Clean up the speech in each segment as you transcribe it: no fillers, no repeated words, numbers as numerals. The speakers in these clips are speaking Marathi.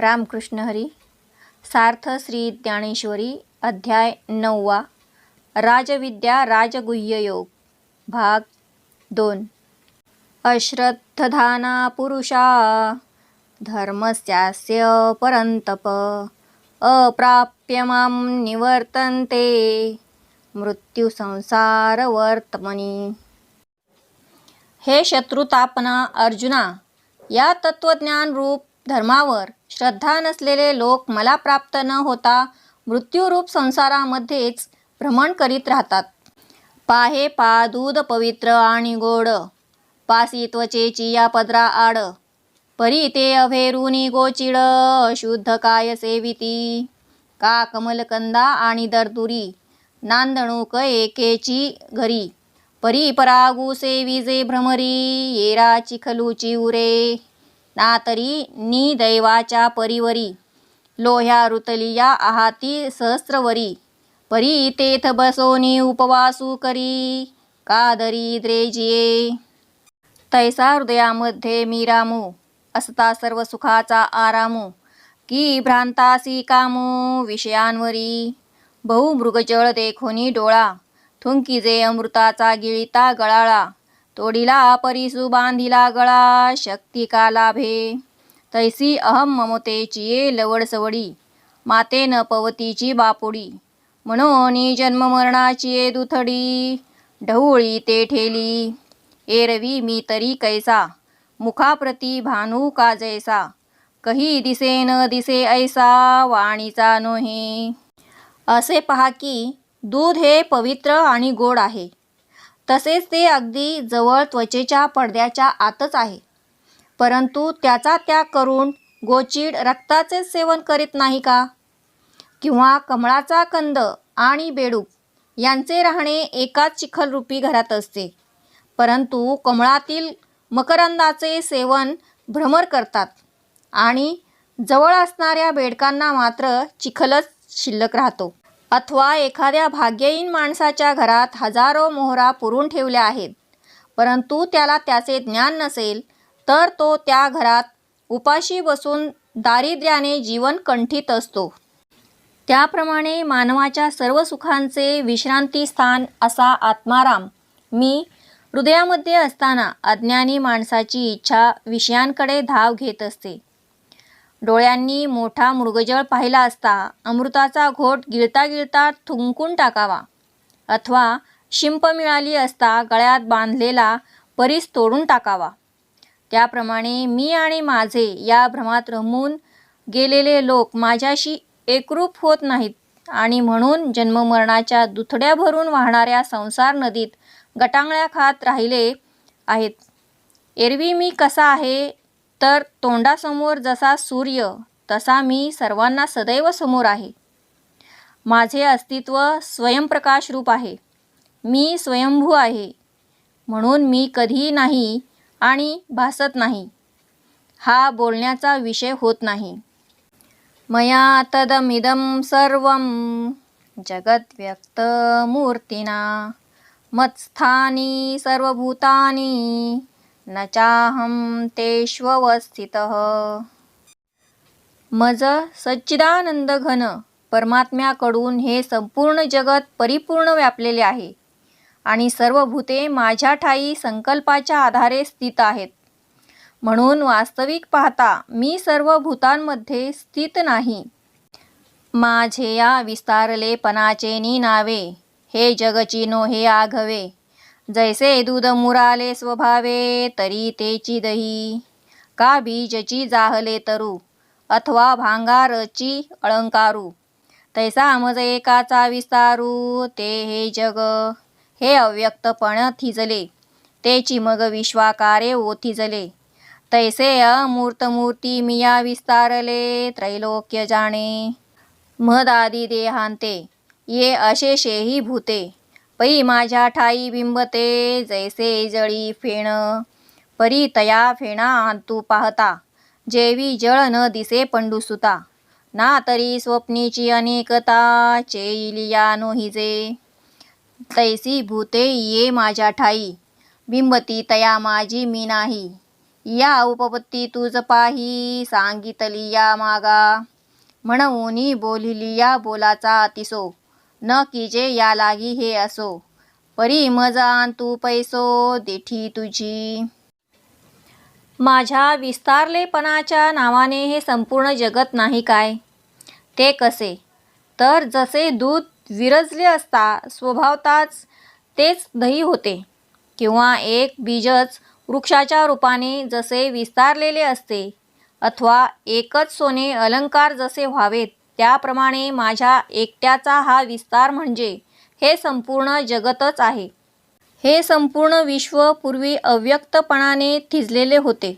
रामकृष्ण हरी. सार्थ श्री ज्ञानेश्वरी. अध्याय 9. राजविद्या राजगुह्य योग. भाग 2. अश्रद्धधाना पुरुषा धर्मस्यास्य परन्तप अप्राप्य मां निवर्तन्ते मृत्यू संसारवर्तमनी. हे शत्रुतापना अर्जुना, या तत्वज्ञान रूप धर्मावर श्रद्धा नसलेले लोक मला प्राप्त न होता मृत्यूरूप संसारामध्येच भ्रमण करीत राहतात. पाहे पा दूध पवित्र आणि गोड, पासी त्वचेची या पदरा आड, परी ते अभेरुनी गोचिड अशुद्ध काय सेविती. का कमलकंदा आणि दर्दुरी, नांदणूक एकेची घरी, परी परागू सेविजे भ्रमरी. येरा चिखलूची उरे, ना तरी नि दैवाच्या परिवरी. लोह्या रुतलिया आहाती सहस्रवरी, परी तेथ बसोनी उपवासू करी. का दरिद्रे जिये, तैसा हृदयामध्ये मी रामू, असता सर्व सुखाचा आरामू. की भ्रांतासी कामू विषयांवरी, बहु मृगजळ देखोनी डोळा. थुंकीजे अमृताचा गिळिता गळाळा, तोडिला परिसू बांधिला गळा. शक्ती का लाभे, तैसी अहम ममतेची ये लवडसवडी. मातेन पवतीची बापुडी, म्हणून जन्म मरणाची ये दुथडी. ढवळी ते ठेली, एरवी मी तरी कैसा, मुखाप्रती भानू का जैसा. कही दिसे न दिसे ऐसा, वाणीचा नोहे. असे पहा की दूध हे पवित्र आणि गोड आहे, तसेच ते अगदी जवळ त्वचेच्या पडद्याच्या आतच आहे. परंतु त्याचा त्याग करून गोचिड रक्ताचेच सेवन करीत नाही का? किंवा कमळाचा कंद आणि बेडूक यांचे राहणे एकाच चिखलरूपी घरात असते, परंतु कमळातील मकरंदाचे सेवन भ्रमर करतात आणि जवळ असणाऱ्या बेडकांना मात्र चिखलच शिल्लक राहतो. अथवा एखाद्या भाग्यहीन माणसाच्या घरात हजारो मोहरा पुरून ठेवल्या आहेत, परंतु त्याला त्याचे ज्ञान नसेल तर तो त्या घरात उपाशी बसून दारिद्र्याने जीवन कंठीत असतो. त्याप्रमाणे मानवाच्या सर्व सुखांचे विश्रांतीस्थान असा आत्माराम मी हृदयामध्ये असताना अज्ञानी माणसाची इच्छा विषयांकडे धाव घेत असते. डोळ्यांनी मोठा मृगजळ पाहिला असता अमृताचा घोट गिळता गिळता थुंकून टाकावा, अथवा शिंप मिळाली असता गळ्यात बांधलेला परीस तोडून टाकावा. त्याप्रमाणे मी आणि माझे या भ्रमात रमून गेलेले लोक माझ्याशी एकरूप होत नाहीत आणि म्हणून जन्ममरणाच्या दुथड्या भरून वाहणाऱ्या संसार नदीत गटांगळ्या खात राहिले आहेत. एरवी मी कसा आहे तर तोंडासमोर जसा सूर्य तसा मी सर्वांना सदैव समोर आहे. माझे अस्तित्व स्वयंप्रकाश रूप आहे. मी स्वयंभू आहे, म्हणून मी कधी नाही आणि भासत नाही हा बोलण्याचा विषय होत नाही. मया तदमिदं सर्वं जगत् व्यक्तमूर्तिना मत्स्थानी सर्वभूतानि न चाहं तेष्वस्थितः. मज सच्चिदानंद घन परमात्म्याकडून हे संपूर्ण जगत परिपूर्ण व्यापलेले आहे आणि सर्व भूते माझ्या ठायी संकल्पाच्या आधारे स्थित आहेत. म्हणून वास्तविक पाहता मी सर्व भूतांमध्ये स्थित नाही. माझे या विस्तारलेपणाचे नी नावे, हे जगची नो हे आघवे. जैसे दूध मुराले स्वभावे, तरी तेची दही. का बीजची जाहले तरू, अथवा भांगारची अलंकारू. तैसा मज एकाचा विस्तारू, ते हे जग हे अव्यक्तपण थिजले. तेची मग विश्वाकारे ओथिजले. तैसे अमूर्तमूर्ती मिया विस्तारले, त्रैलोक्य जाणे. महदादी देहांते, ये अशेषेही भूते. पै माझ्या ठाई बिंबते, जैसे जळी फेण. परी तया फेणा अंतू पाहता, जेवी जळ न दिसे पंडुसुता. ना तरी स्वप्नीची अनेकता, चेईलिया नोहिजे. तैसी भूते ये माझ्या ठाई, बिंबती तया माझी मी नाही. या उपपत्ती तुझ पाही सांगितली या मागा. म्हणून बोलिली या बोलाचा अतिसो न कीजे या लागी हे असो. परी मजान तू पैसो देठी तुझी. माझ्या विस्तारलेपणाच्या नावाने हे संपूर्ण जगत नाही काय? ते कसे? तर जसे दूध विरजले असता स्वभावताच तेच दही होते, किंवा एक बीजच वृक्षाच्या रूपाने जसे विस्तारलेले असते, अथवा एकच सोने अलंकार जसे व्हावेत, त्याप्रमाणे माझ्या एकट्याचा हा विस्तार म्हणजे हे संपूर्ण जगतच आहे. हे संपूर्ण विश्व पूर्वी अव्यक्तपणाने थिजलेले होते,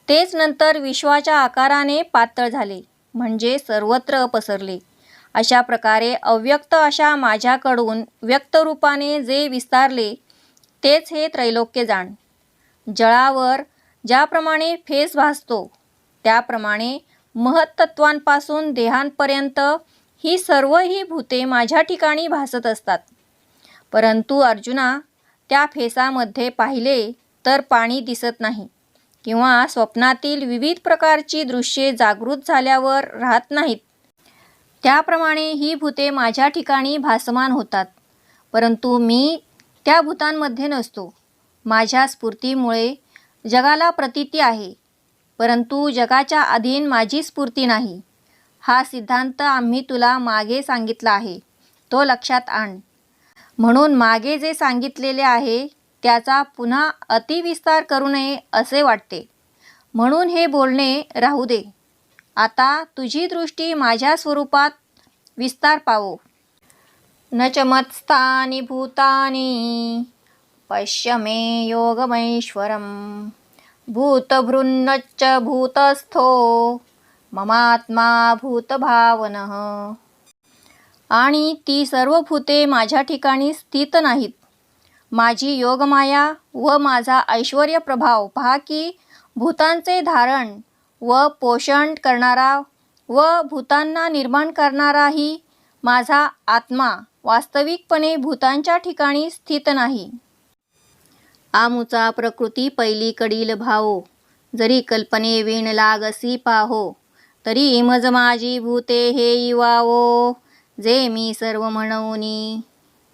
तेच नंतर विश्वाच्या आकाराने पातळ झाले, म्हणजे सर्वत्र पसरले. अशा प्रकारे अव्यक्त अशा माझ्याकडून व्यक्तरूपाने जे विस्तारले तेच हे त्रैलोक्य जाण. जळावर ज्याप्रमाणे फेस भासतो त्याप्रमाणे महत्तत्वांपासून देहांपर्यंत ही सर्वही भूते माझ्या ठिकाणी भासत असतात. परंतु अर्जुना, त्या फेसामध्ये पाहिले तर पाणी दिसत नाही, किंवा स्वप्नातील विविध प्रकारची दृश्ये जागृत झाल्यावर राहत नाहीत. त्याप्रमाणे ही भूते माझ्या ठिकाणी भासमान होतात, परंतु मी त्या भूतांमध्ये नसतो. माझ्या स्फूर्तीमुळे जगाला प्रतीती आहे, परंतु जगाच्या अधीन माझी स्फूर्ती नाही. हा सिद्धांत आम्ही तुला मागे सांगितला आहे, तो लक्षात आण. म्हणून मागे जे सांगितलेले आहे त्याचा पुन्हा अतिविस्तार करू नये असे वाटते, म्हणून हे बोलणे राहू दे. आता तुझी दृष्टी माझ्या स्वरूपात विस्तार पावो. न च मत्स्थानि भूतानि पश्य मे योगमैश्वरम्. भूतभृन्नश्च भूतस्थो ममात्मा भूतभावनः. आणि ती सर्व भूते माझ्या ठिकाणी स्थित नाहीत. माझी योगमाया व माझा ऐश्वर्य प्रभाव पहा की भूतांचे धारण व पोषण करणारा व भूतांना निर्माण करणाराही माझा आत्मा वास्तविकपणे भूतांच्या ठिकाणी स्थित नाही. आमुचा प्रकृती पैलीकडील भावो, जरी कल्पने वीण लागसी पाहो. तरी मज माझी भूते हे इवावो, जे मी सर्व म्हणूनी.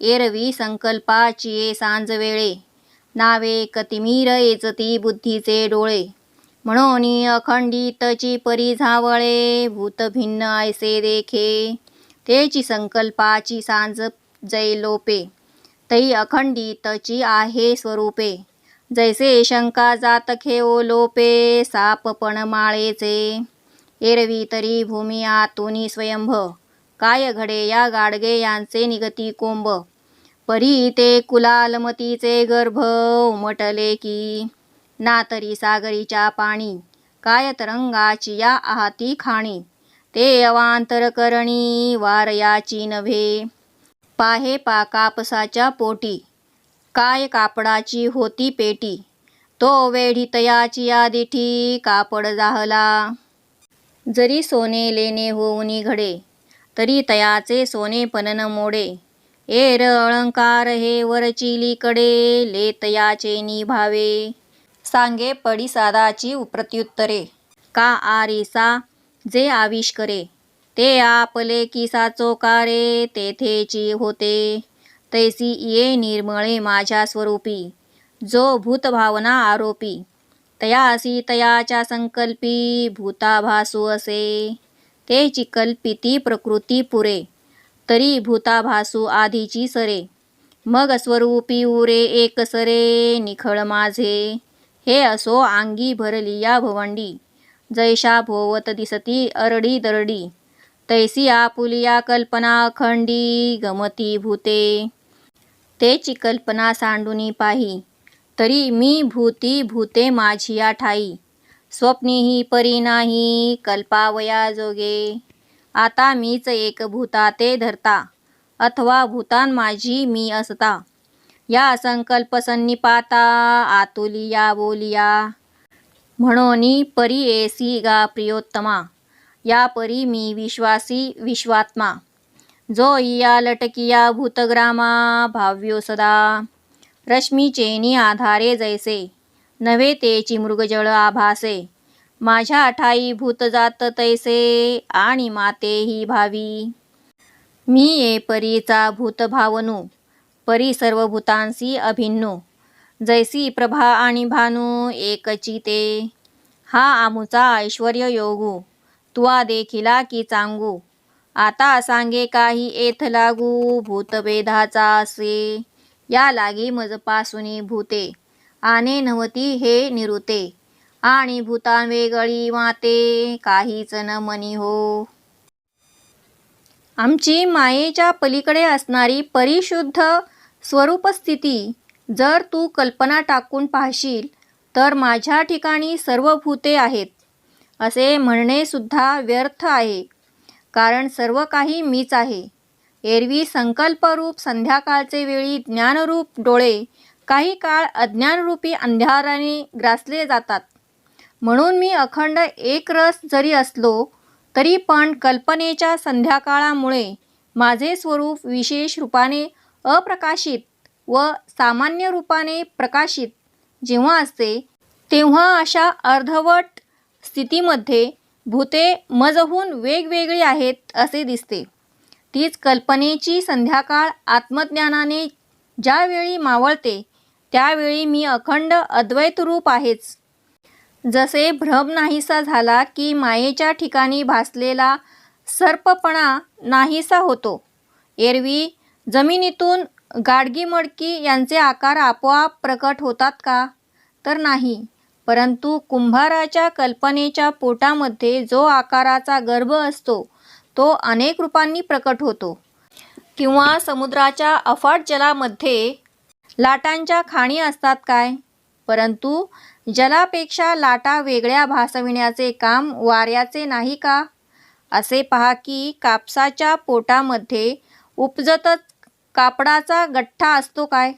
एरवी संकल्पाची सांज वेळे, नावे कतिमीर एचती बुद्धीचे डोळे. म्हणून अखंडितची परी झावळे, भूत भिन्न ऐसे देखे. तेची संकल्पाची सांज जै लोपे, तै अखंडितची आहे स्वरूपे. जैसे शंका जात खेओ लोपे, सापपण माळेचे. एरवी तरी भूमी आतुनी स्वयंभ, काय घडे या गाडगे यांचे निगती कोंब. परी ते कुलालमतीचे गर्भ, उमटले की ना तरी सागरीच्या पाणी. काय तरंगाची या आहाती खाणी, ते अवांतर करणी वारयाची नव्हे. पाहे पा कापसाच्या पोटी, काय कापडाची होती पेटी. तो वेढी तयाची या दिठी, कापड जाहला. जरी सोने लेणे होऊनी घडे, तरी तयाचे सोने पण न मोडे. एर अलंकार हे वरचिलीकडे, ले तयाचे निभावे. सांगे पडी सादाची प्रत्युत्तरे, का आरिसा जे आविष्करे. ते आपले की साचोकारे, तेथेची होते. तैसी ये निर्मळे माझ्या स्वरूपी, जो भूतभावना आरोपी. तयासी तयाच्या संकल्पी, भूताभासू असे. तेची कल्पिती प्रकृती पुरे, तरी भूताभासू आधीची सरे. मग स्वरूपी उरे एकसरे, निखळ माझे. हे असो अंगी भरली या भवंडी, जैशा भोवत दिसती अरडी दरडी. तैसी आपुलिया कल्पना अखंडी, गमती भूते. तेची कल्पना सांडूनी पाही, तरी मी भूती भूते माझिया ठाई. स्वप्नीही परी नाही, कल्पावया जोगे. आता मीच एक भूता ते धरता, अथवा भूतान माझी मी असता. या संकल्प सन्निपाता, आतुलिया बोलिया. म्हणून परी एसी गा प्रियोत्तमा, या परी मी विश्वासी विश्वात्मा. जो या लटकिया भूतग्रामा, भाव्यो सदा. रश्मीचेनी आधारे जैसे, नव्हे तेची मृगजळ आभासे. माझ्या ठाई भूत जात तैसे आणि मातेही भावी. मी ये परीचा भूत भावनू, परी सर्व भूतांसी अभिन्नू. जैसी प्रभा आणि भानू एकची ते, हा आमुचा ऐश्वर्य योगू. तुवा देखिला की चांगू, आता सांगे काही येथ लागू. भूतभेदाचा असे, या लागी मजपासुनी भूते. आने नव्हती हे निरुते, आणि भूतान वेगळी माते. काहीच न मनी हो. आमची मायेच्या पलीकडे असणारी परिशुद्ध स्वरूपस्थिती जर तू कल्पना टाकून पाहशील तर माझ्या ठिकाणी सर्व भूते आहेत असे म्हणणे सुद्धा व्यर्थ आहे, कारण सर्व काही मीच आहे. एरवी संकल्परूप संध्याकाळचे वेळी ज्ञानरूप डोळे काही काळ अज्ञानरूपी अंधाराने ग्रासले जातात. म्हणून मी अखंड एकरस जरी असलो तरी पण कल्पनेच्या संध्याकाळामुळे माझे स्वरूप विशेष रूपाने अप्रकाशित व सामान्य रूपाने प्रकाशित जेव्हा असते तेव्हा अशा अर्धवट स्थितीमध्ये भूते मजहून वेगवेगळी आहेत असे दिसते. तीच कल्पनेची संध्याकाळ आत्मज्ञानाने ज्यावेळी मावळते त्यावेळी मी अखंड अद्वैतरूप आहेच. जसे भ्रम नाहीसा झाला की मायेच्या ठिकाणी भासलेला सर्पपणा नाहीसा होतो. एरवी जमिनीतून गाडगी मडकी यांचे आकार आपोआप प्रकट होतात का? तर नाही, परंतु कुंभाराच्या कल्पनेच्या पोटामध्ये जो आकाराचा गर्भ असतो तो अनेक रूपांनी प्रकट होतो. किंवा समुद्राच्या अफाट जलामध्ये लाटांच्या खाणी असतात काय? परंतु जलापेक्षा लाटा वेगळ्या भासविण्याचे काम वाऱ्याचे नाही का? असे पहा की कापसाच्या पोटामध्ये उपजतच कापडाचा गठ्ठा असतो काय?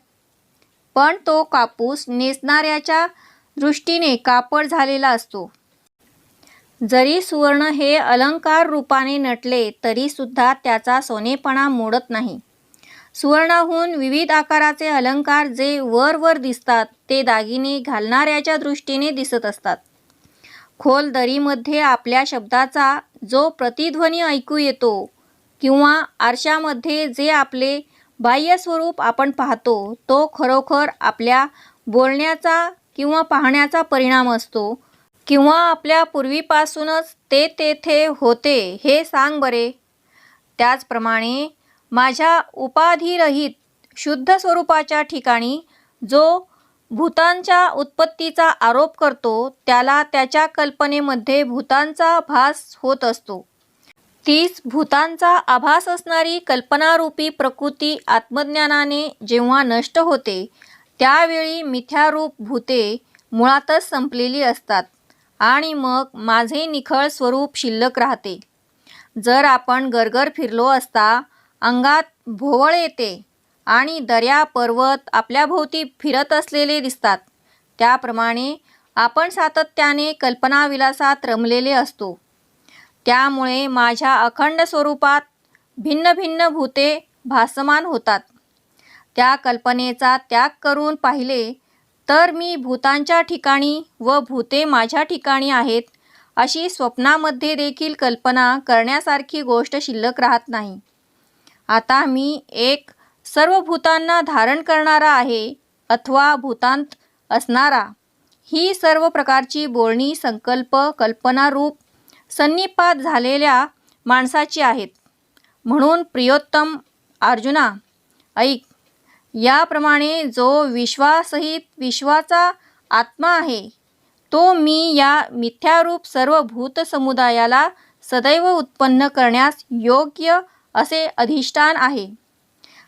पण तो कापूस नेसणाऱ्याच्या दृष्टीने कापड झालेला असतो. जरी सुवर्ण हे अलंकार रूपाने नटले तरी सुद्धा त्याचा सोनेपणा मोडत नाही. सुवर्णाहून विविध आकाराचे अलंकार जे वर वर दिसतात ते दागिने घालणाऱ्याच्या दृष्टीने दिसत असतात. खोल दरीमध्ये आपल्या शब्दाचा जो प्रतिध्वनी ऐकू येतो किंवा आरशामध्ये जे आपले बाह्य स्वरूप आपण पाहतो तो खरोखर आपल्या बोलण्याचा किंवा पाहण्याचा परिणाम असतो, किंवा आपल्या पूर्वीपासूनच ते तेथे होते हे सांग बरे. त्याचप्रमाणे माझ्या उपाधिरहित शुद्ध स्वरूपाच्या ठिकाणी जो भूतांच्या उत्पत्तीचा आरोप करतो त्याला त्याच्या कल्पनेमध्ये भूतांचा भास होत असतो. तीच भूतांचा आभास असणारी कल्पनारूपी प्रकृती आत्मज्ञानाने जेव्हा नष्ट होते त्यावेळी मिथ्यारूप भूते मुळातच संपलेली असतात आणि मग माझे निखळ स्वरूप शिल्लक राहते. जर आपण गरगर फिरलो असता अंगात भोवळ येते आणि दऱ्या पर्वत आपल्याभोवती फिरत असलेले दिसतात. त्याप्रमाणे आपण सातत्याने कल्पनाविलासात रमलेले असतो. त्यामुळे माझ्या अखंड स्वरूपात भिन्न भिन्न भूते भासमान होतात. त्या कल्पनेचा त्याग करून पाहिले तर मी भूतांच्या ठिकाणी व भूते माझ्या ठिकाणी आहेत अशी स्वप्नामध्ये देखील कल्पना करण्यासारखी गोष्ट शिल्लक राहत नाही. आता मी एक सर्व भूतांना धारण करणारा आहे अथवा भूतांत असणारा ही सर्व प्रकारची बोलणी संकल्प कल्पनारूप सन्निपात झालेल्या माणसाची आहेत. म्हणून प्रियोत्तम अर्जुना ऐक, याप्रमाणे जो विश्वासहित विश्वाचा आत्मा आहे तो मी या मिथ्यारूप सर्व भूत समुदायाला सदैव उत्पन्न करण्यास योग्य असे अधिष्ठान आहे.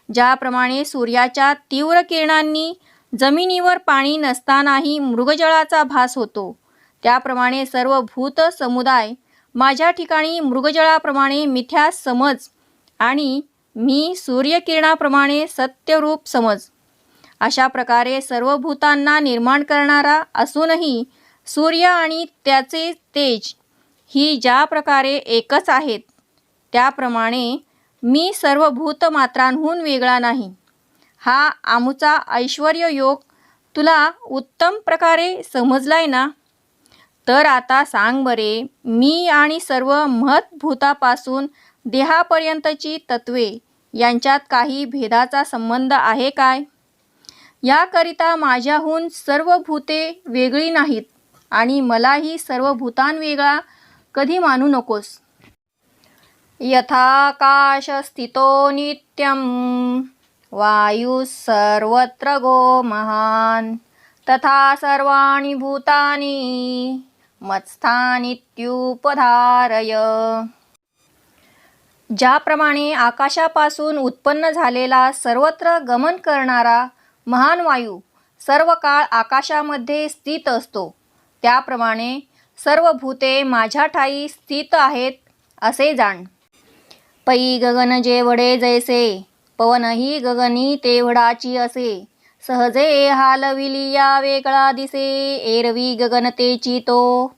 ज्याप्रमाणे सूर्याच्या तीव्र किरणांनी जमिनीवर पाणी नसतानाही मृगजळाचा भास होतो त्याप्रमाणे सर्व भूत समुदाय माझ्या ठिकाणी मृगजळाप्रमाणे मिथ्या समज आणि मी सूर्यकिरणाप्रमाणे सत्यरूप समज. अशा प्रकारे सर्व भूतांना निर्माण करणारा असूनही सूर्य आणि त्याचे तेज ही ज्या प्रकारे एकच आहेत त्याप्रमाणे मी सर्व भूतमात्रांहून वेगळा नाही. हा आमुचा ऐश्वर्य योग तुला उत्तम प्रकारे समजलाय ना? तर आता सांग बरे, मी आणि सर्व महत्भूतापासून देहापर्यंतची तत्वे यांच्यात काही भेदाचा संबंध आहे काय? याकरिता माझ्याहून सर्व भूते वेगळी नाहीत आणि मलाही सर्व भूतांवेगळा कधी मानू नकोस. यथाकाश स्थितो नित्यं वायुः सर्वत्र गो महान् तथा सर्वाणि भूतानि मत्स्थानीत्युपधारय. ज्याप्रमाणे आकाशापासून उत्पन्न झालेला सर्वत्र गमन करणारा महान वायू सर्व काळ आकाशामध्ये स्थित असतो, त्याप्रमाणे सर्व भूते माझ्या ठायी स्थित आहेत असे जाण. पै गगन जेवढे जैसे पवनही गगनी तेवढाची असे. सहजे हालविलिया वेगळा दिसे एरवी गगन तेची तो.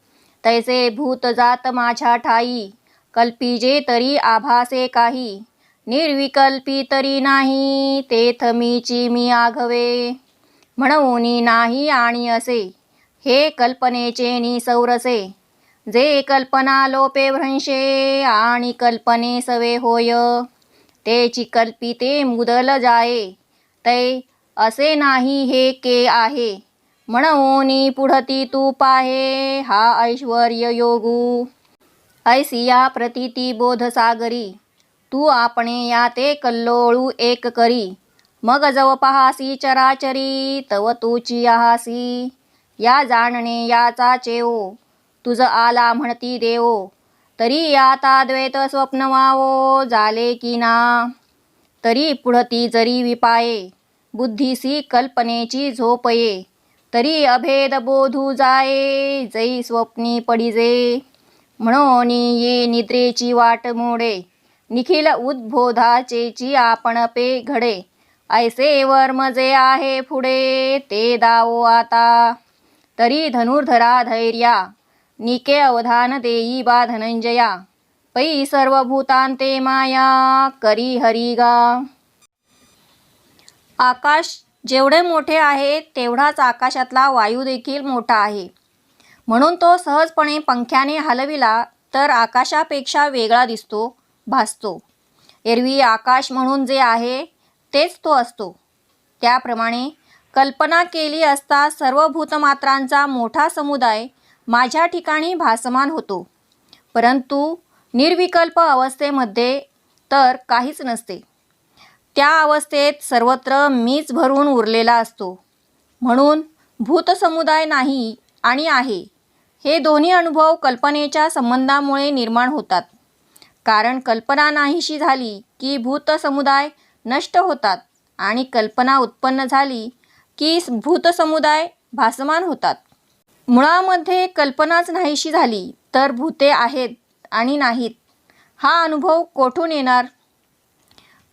तैसे भूत जात माझ्या ठाई कल्पिजे तरी आभासे काही. निर्विकल्पी तरी नाही तेथ मीची मी आघवे. म्हणूनी नाही आणि असे हे कल्पनेचे निसौरसे. जे कल्पना लोपे भ्रंशे आणि कल्पने सवे होय. तेची कल्पिते मुदल जाये तै असे नाही हे के आहे. म्हणूनी पुढती तू पाहे हा ऐश्वर्य योगू. ऐसिया प्रतीती बोधसागरी तू आपणे या ते कल्लोळू एक करी. मग जव पहासी चराचरी तव तूची आहासी. या जाणणे याचा चेवो तुझ आला म्हणती देवो. तरी आता द्वैत स्वप्न वावो झाले की ना. तरी पुढती जरी विपाये बुद्धीसी कल्पनेची झोप ये. तरी अभेद बोधू जाये जै स्वप्नी पडिजे. म्हणून ये निद्रेची वाट मोडे निखिल उद्बोधाचेची आपण पे घडे. ऐसे वर्म जे आहे पुढे ते दावो आता. तरी धनुर्धरा धैर्या निके अवधान देई बा धनंजया. पै सर्व भूतांते माया करी हरिगा. आकाश जेवढे मोठे आहे तेवढाच आकाशातला वायू देखील मोठा आहे. म्हणून तो सहजपणे पंख्याने हलविला तर आकाशापेक्षा वेगळा दिसतो, भासतो. एरवी आकाश म्हणून जे आहे तेच तो असतो. त्याप्रमाणे कल्पना केली असता सर्व भूतमात्रांचा मोठा समुदाय माझ्या ठिकाणी भासमान होतो. परंतु निर्विकल्प अवस्थेमध्ये तर काहीच नसते. त्या अवस्थेत सर्वत्र मीच भरून उरलेला असतो. म्हणून भूतसमुदाय नाही आणि आहे हे दोन्ही अनुभव कल्पनेच्या संबंधामुळे निर्माण होतात. कारण कल्पना नाहीशी झाली की भूतसमुदाय नष्ट होतात आणि कल्पना उत्पन्न झाली की भूतसमुदाय भासमान होतात. मुळामध्ये कल्पनाच नाहीशी झाली तर भूते आहेत आणि नाहीत हा अनुभव कोठून येणार?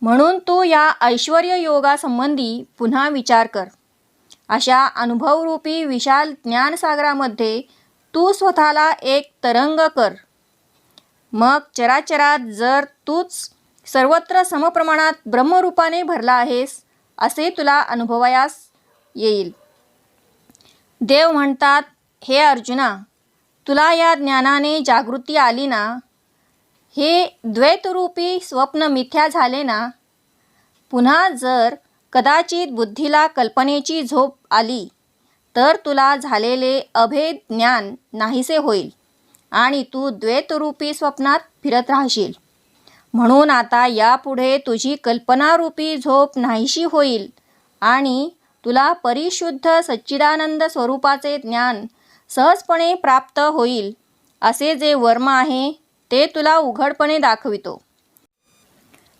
म्हणून तू या ऐश्वर्य योगासंबंधी पुन्हा विचार कर. अशा अनुभवरूपी विशाल ज्ञानसागरामध्ये तू स्वतःला एक तरंग कर. मग चराचरात जर तूच सर्वत्र समप्रमाणात ब्रह्मरूपाने भरला आहेस असे तुला अनुभवायास येईल. देव म्हणतात, हे अर्जुना, तुला या ज्ञानाने जागृती आली ना? हे द्वैतरूपी स्वप्न मिथ्या झाले ना? पुन्हा जर कदाचित बुद्धीला कल्पनेची झोप आली तर तुला झालेले अभेद ज्ञान नाहीसे होईल आणि तू द्वैतरूपी स्वप्नात फिरत राहशील. म्हणून आता यापुढे तुझी कल्पनारूपी झोप नाहीशी होईल आणि तुला परिशुद्ध सच्चिदानंद स्वरूपाचे ज्ञान सहजपणे प्राप्त होईल. असे जे वर्म आहे ते तुला उघडपणे दाखवितो.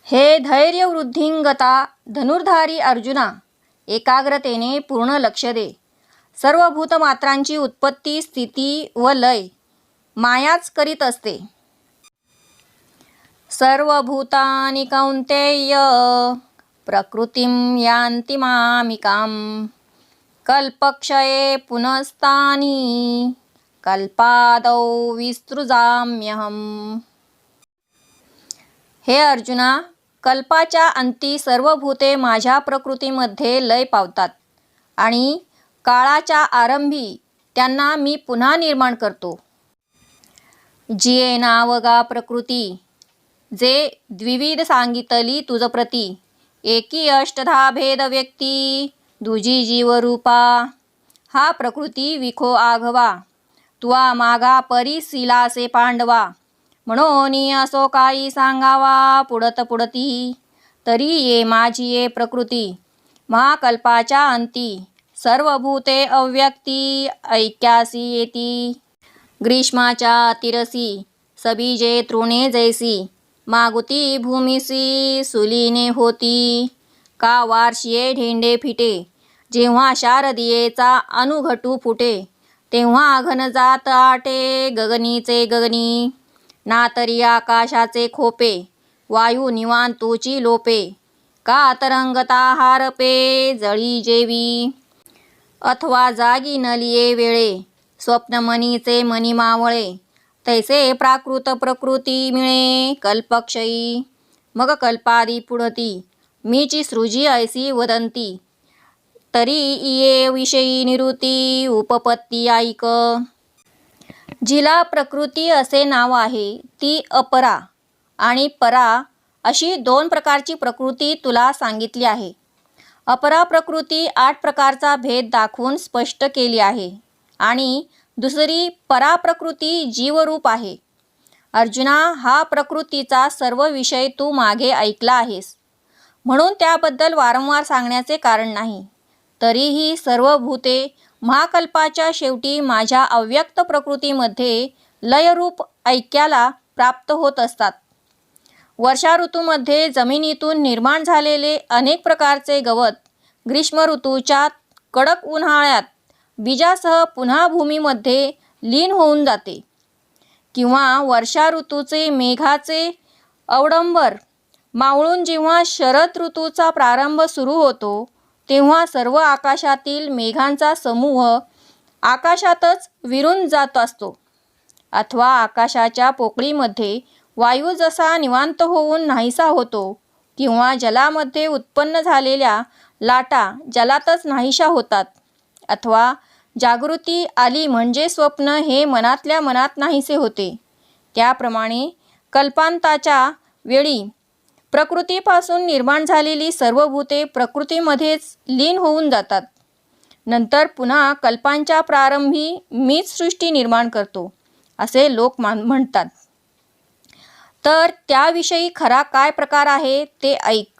हे धैर्यवृद्धिंगता धनुर्धारी अर्जुना, एकाग्रतेने पूर्ण लक्ष दे. सर्व भूतमात्रांची उत्पत्ती, स्थिती व लय मायाच करीत असते. सर्व भूतानि कौंतेय प्रकृतिं यान्ति मामिकां. कल्पक्षये पुनस्तानि कल्पादौ विसृजाम्यहम्. हे अर्जुना, कल्पाच्या अंती सर्व भूते माझ्या प्रकृतीमध्ये लय पावतात आणि काळाच्या आरंभी त्यांना मी पुन्हा निर्माण करतो. जिये नावगा प्रकृती, जे द्विविध सांगितली तुझ प्रती. एकी अष्टधा भेद व्यक्ती, दुजी जीवरूपा. हा प्रकृती विखो आघवा, तुवा मागा परिसिलासे पांडवा. म्हणून असो काही सांगावा पुढत पुढती. तरी ये माझी ये प्रकृती, महाकल्पाच्या अंती. सर्व भूते अव्यक्ती, ऐक्यासी येती. ग्रीष्माच्या तिरसी, सबीजे तृणे जैसी. मागुती भूमिसी, सुलीने होती. का वार्षिये ढेंडे फिटे, जेव्हा शारदियेचा अनुघटू फुटे. तेव्हा घनजात आटे, गगनीचे गगनी. ना तरी आकाशाचे खोपे, वायू निवांतूची लोपे. का तरंगता हारपे, जळी जेवी. अथवा जागी नलिये वेळे, स्वप्नमनीचे मनी मावळे. तैसे प्राकृत प्रकृती मिळे, कल्पक्षयी. मग कल्पादी पुढती, मीची सृजी ऐसी वदंती. तरी इये विषयी निवृत्ती, उपपत्ती ऐक. जिला प्रकृती असे नाव आहे ती अपरा आणि परा अशी 2 प्रकारची प्रकृती तुला सांगितली आहे. अपरा प्रकृती 8 प्रकारचा भेद दाखवून स्पष्ट केली आहे आणि दुसरी पराप्रकृती जीवरूप आहे. अर्जुना, हा प्रकृतीचा सर्व विषय तू मागे ऐकला आहेस, म्हणून त्याबद्दल वारंवार सांगण्याचे कारण नाही. तरीही सर्व भूते महाकल्पाच्या शेवटी माझ्या अव्यक्त प्रकृतीमध्ये लयरूप ऐक्याला प्राप्त होत असतात. वर्षा ऋतूमध्ये जमिनीतून निर्माण झालेले अनेक प्रकारचे गवत ग्रीष्म ऋतूच्या कडक उन्हाळ्यात बीजासह पुन्हा भूमीमध्ये लीन होऊन जाते. किंवा वर्षा ऋतूचे मेघाचे अवडंबर मावळून जेव्हा शरद ऋतूचा प्रारंभ सुरू होतो तेव्हा सर्व आकाशातील मेघांचा समूह आकाशातच विरून जात असतो. अथवा आकाशाच्या पोकळीमध्ये वायू जसा निवांत होऊन नाहीसा होतो किंवा जलामध्ये उत्पन्न झालेल्या लाटा जलातच नाहीशा होतात. अथवा जागृती आली म्हणजे स्वप्न हे मनातल्या मनात नाहीसे होते. त्याप्रमाणे कल्पांताच्या वेळी प्रकृतीपासून निर्माण झालेली सर्व भूते प्रकृतीमध्येच लीन होऊन जातात. नंतर पुन्हा कल्पांच्या प्रारंभी मीच सृष्टी निर्माण करतो असे लोक म्हणतात. तर त्याविषयी खरा काय प्रकार आहे ते ऐक.